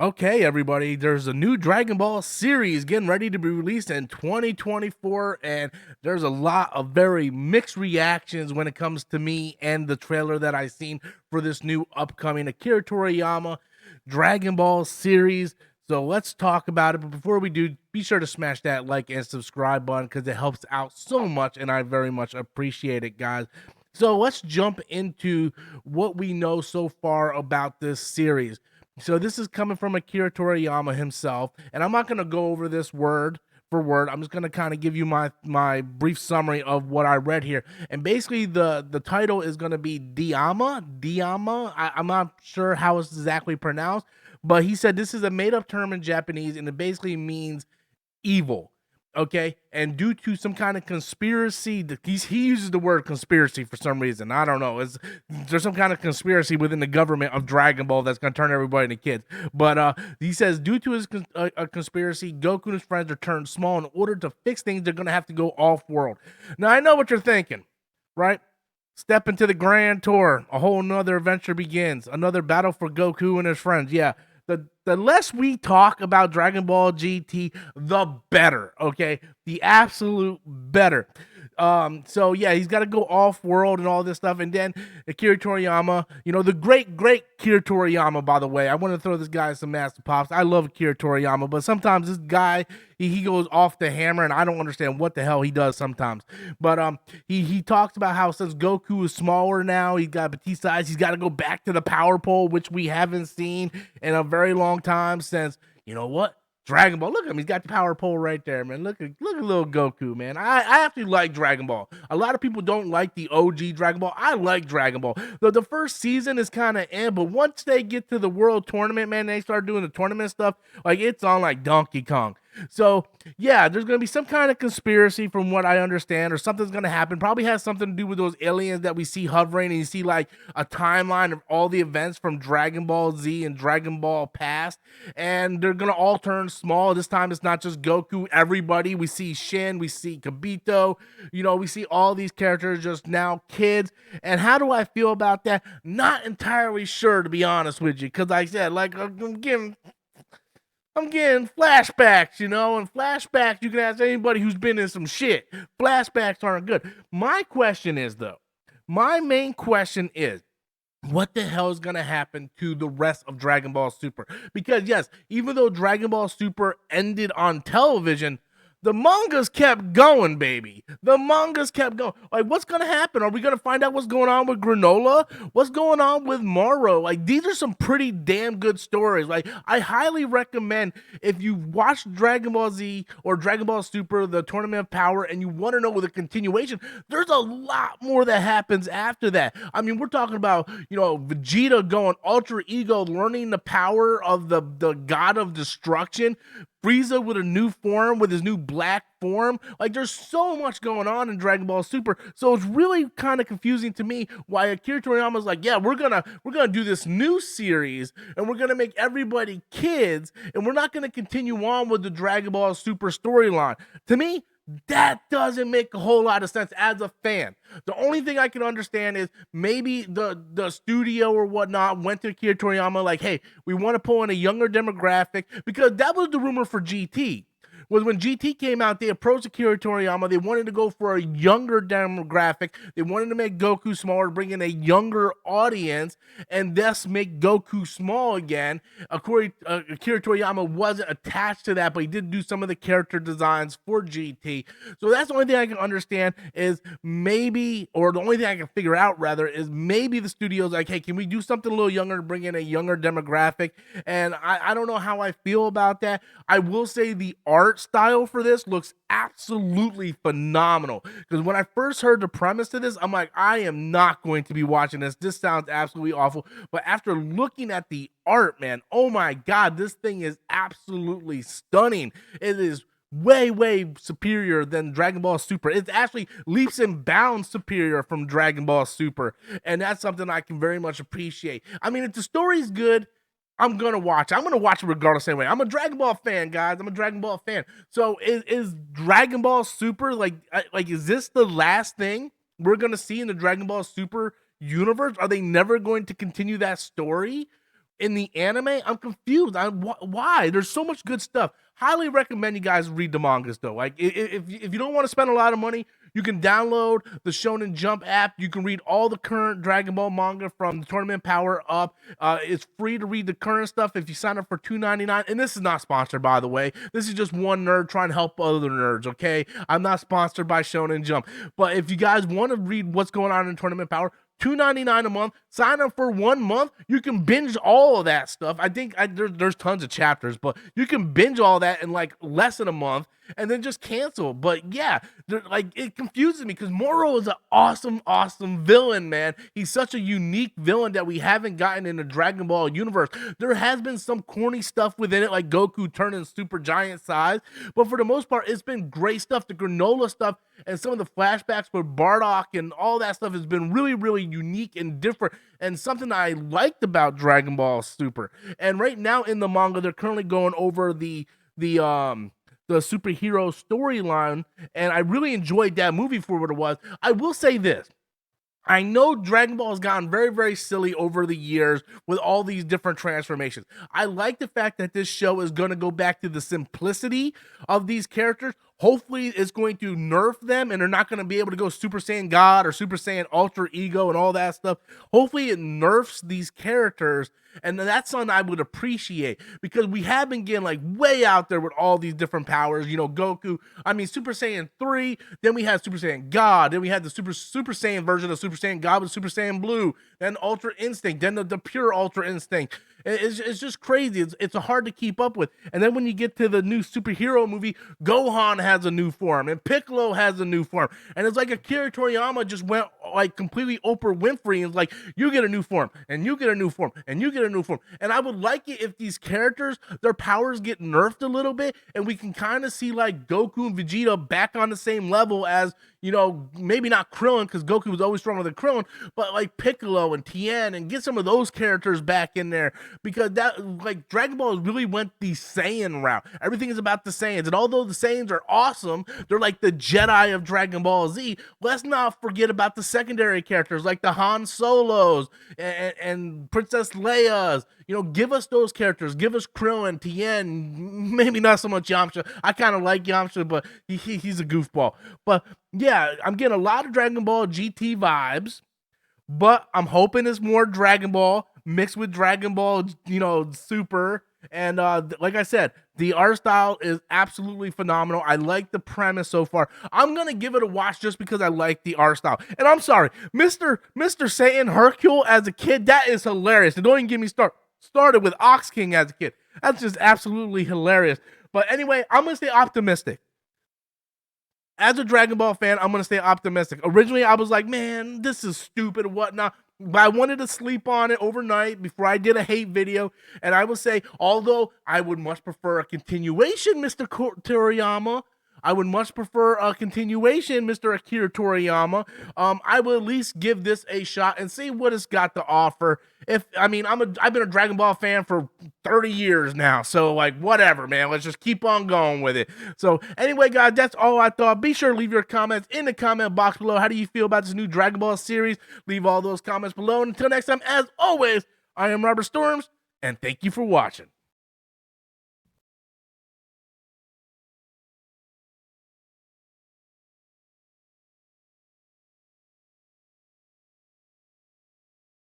Okay, everybody, there's a new Dragon Ball series getting ready to be released in 2024, and there's a lot of very mixed reactions when it comes to me and the trailer that I seen for this new upcoming Akira Toriyama Dragon Ball series. So let's talk about it. But before we do, be sure to smash that like and subscribe button because it helps out so much, and I very much appreciate it, guys. So let's jump into what we know so far about this series. So this is coming from Akira Toriyama himself, and I'm not going to go over this word for word. I'm just going to kind of give you my brief summary of what I read here. And basically, the title is going to be DIAMA. I'm not sure how it's exactly pronounced, but he said this is a made up term in Japanese, and it basically means evil. Okay, and due to some kind of conspiracy, he uses the word conspiracy for some reason. I don't know. There's some kind of conspiracy within the government of Dragon Ball that's gonna turn everybody into kids. But he says due to his conspiracy, Goku and his friends are turned small. In order to fix things, they're gonna have to go off world. Now I know what you're thinking, right? Step into the grand tour. A whole nother adventure begins. Another battle for Goku and his friends. Yeah, the less we talk about Dragon Ball GT, the better. Okay, the absolute better. So yeah, he's got to go off world and all this stuff, and then Akira Toriyama, the great Akira Toriyama. By the way, I want to throw this guy some master pops. I love Akira Toriyama, but sometimes this guy he goes off the hammer, and I don't understand what the hell he does sometimes. But he talks about how since Goku is smaller now, he's got petite size. He's got to go back to the power pole, which we haven't seen in a very long time since what. Dragon Ball, look at him. He's got the power pole right there, man. Look at little Goku, man. I actually like Dragon Ball. A lot of people don't like the OG Dragon Ball. I like Dragon Ball. The first season is kind of but once they get to the World Tournament, man, they start doing the tournament stuff. Like it's on like Donkey Kong. So yeah, there's gonna be some kind of conspiracy from what I understand, or something's gonna happen. Probably has something to do with those aliens that we see hovering, and you see like a timeline of all the events from Dragon Ball Z and Dragon Ball Past, and they're gonna all turn small. This time it's not just Goku, everybody. We see Shin, we see Kibito, we see all these characters just now kids. And how do I feel about that? Not entirely sure, to be honest with you, because like I said, like I'm getting flashbacks, and flashbacks, you can ask anybody who's been in some shit. Flashbacks aren't good. My question is, though, my main question is, what the hell is going to happen to the rest of Dragon Ball Super? Because, yes, even though Dragon Ball Super ended on television, the mangas kept going, baby. The mangas kept going. Like, what's going to happen? Are we going to find out what's going on with Granola? What's going on with Moro? Like, these are some pretty damn good stories. Like, I highly recommend if you watch Dragon Ball Z or Dragon Ball Super, the Tournament of Power, and you want to know the continuation, there's a lot more that happens after that. I mean, we're talking about, Vegeta going Ultra Ego, learning the power of the God of Destruction, Frieza with a new form, with his new black form. Like, there's so much going on in Dragon Ball Super, so it's really kind of confusing to me why Akira Toriyama's like, yeah, we're gonna do this new series, and we're gonna make everybody kids, and we're not gonna continue on with the Dragon Ball Super storyline. To me, that doesn't make a whole lot of sense as a fan. The only thing I can understand is maybe the studio or whatnot went to Akira Toriyama like, hey, we want to pull in a younger demographic, because that was the rumor for GT. Was when GT came out, they approached Akira Toriyama. They wanted to go for a younger demographic. They wanted to make Goku smaller, bring in a younger audience, and thus make Goku small again. Akira Toriyama wasn't attached to that, but he did do some of the character designs for GT. So that's the only thing I can understand is maybe, or the only thing I can figure out rather, is maybe the studio's like, hey, can we do something a little younger to bring in a younger demographic? And I don't know how I feel about that. I will say the art style for this looks absolutely phenomenal, because when I first heard the premise to this, I'm like, I am not going to be watching this. This sounds absolutely awful. But after looking at the art, man, oh my god, this thing is absolutely stunning. It is way superior than Dragon Ball Super. It's actually leaps and bounds superior from Dragon Ball Super, and that's something I can very much appreciate. I mean, if the story's good, I'm gonna watch it. I'm gonna watch it regardless anyway. I'm a Dragon Ball fan, guys. I'm a Dragon Ball fan. So is Dragon Ball Super like is this the last thing we're gonna see in the Dragon Ball Super universe? Are they never going to continue that story? in the anime, I'm confused. Why? There's so much good stuff. Highly recommend you guys read the mangas though. Like if you don't want to spend a lot of money, you can download the Shonen Jump app. You can read all the current Dragon Ball manga from the Tournament Power up. It's free to read the current stuff if you sign up for $2.99. And this is not sponsored, by the way. This is just one nerd trying to help other nerds, okay? I'm not sponsored by Shonen Jump. But if you guys want to read what's going on in Tournament Power, $2.99 a month. Sign up for 1 month. You can binge all of that stuff. I think there's tons of chapters, but you can binge all that in like less than a month and then just cancel. But yeah, like it confuses me because Moro is an awesome villain, man. He's such a unique villain that we haven't gotten in the Dragon Ball universe. There has been some corny stuff within it, like Goku turning super giant size, but for the most part, it's been great stuff. The granola stuff and some of the flashbacks with Bardock and all that stuff has been really unique and different, and something that I liked about Dragon Ball Super. And right now in the manga, they're currently going over the superhero storyline, and I really enjoyed that movie for what it was. I will say this. I know Dragon Ball has gotten very silly over the years with all these different transformations. I like the fact that this show is going to go back to the simplicity of these characters. Hopefully, it's going to nerf them, and they're not going to be able to go Super Saiyan God or Super Saiyan Ultra Ego and all that stuff. Hopefully, it nerfs these characters, and that's something I would appreciate because we have been getting like way out there with all these different powers. You know, Goku, Super Saiyan 3, then we had Super Saiyan God, then we had the Super Saiyan version of Super Saiyan God with Super Saiyan Blue, then Ultra Instinct, then the pure Ultra Instinct. It's just crazy. It's hard to keep up with. And then when you get to the new superhero movie, Gohan has a new form and Piccolo has a new form. And it's like Akira Toriyama just went like completely Oprah Winfrey and like, you get a new form and you get a new form and you get a new form. And I would like it if these characters, their powers get nerfed a little bit and we can kind of see like Goku and Vegeta back on the same level as, you know, maybe not Krillin because Goku was always stronger than Krillin, but like Piccolo and Tien, and get some of those characters back in there because that like Dragon Ball really went the Saiyan route. Everything is about the Saiyans, and although the Saiyans are awesome, they're like the Jedi of Dragon Ball Z. Let's not forget about the secondary characters like the Han Solos and Princess Leia's. You know, give us those characters. Give us Krillin, Tien, maybe not so much Yamcha. I kind of like Yamcha, but he's a goofball. But yeah, I'm getting a lot of Dragon Ball GT vibes, but I'm hoping it's more Dragon Ball mixed with Dragon Ball, you know, Super. And like I said, the art style is absolutely phenomenal. I like the premise so far. I'm going to give it a watch just because I like the art style. And I'm sorry, Mr. Saiyan Hercule as a kid, that is hilarious. And don't even get me started with Ox King as a kid. That's just absolutely hilarious. But anyway, I'm going to stay optimistic. As a Dragon Ball fan, I'm going to stay optimistic. Originally, I was like, man, this is stupid and whatnot. But I wanted to sleep on it overnight before I did a hate video. And I will say, although I would much prefer a continuation, Mr. Toriyama, I would much prefer a continuation, Mr. Akira Toriyama. I will at least give this a shot and see what it's got to offer. I've been a Dragon Ball fan for 30 years now, so like whatever, man. Let's just keep on going with it. So anyway, guys, that's all I thought. Be sure to leave your comments in the comment box below. How do you feel about this new Dragon Ball series? Leave all those comments below. And until next time, as always, I am Robert Storms, and thank you for watching.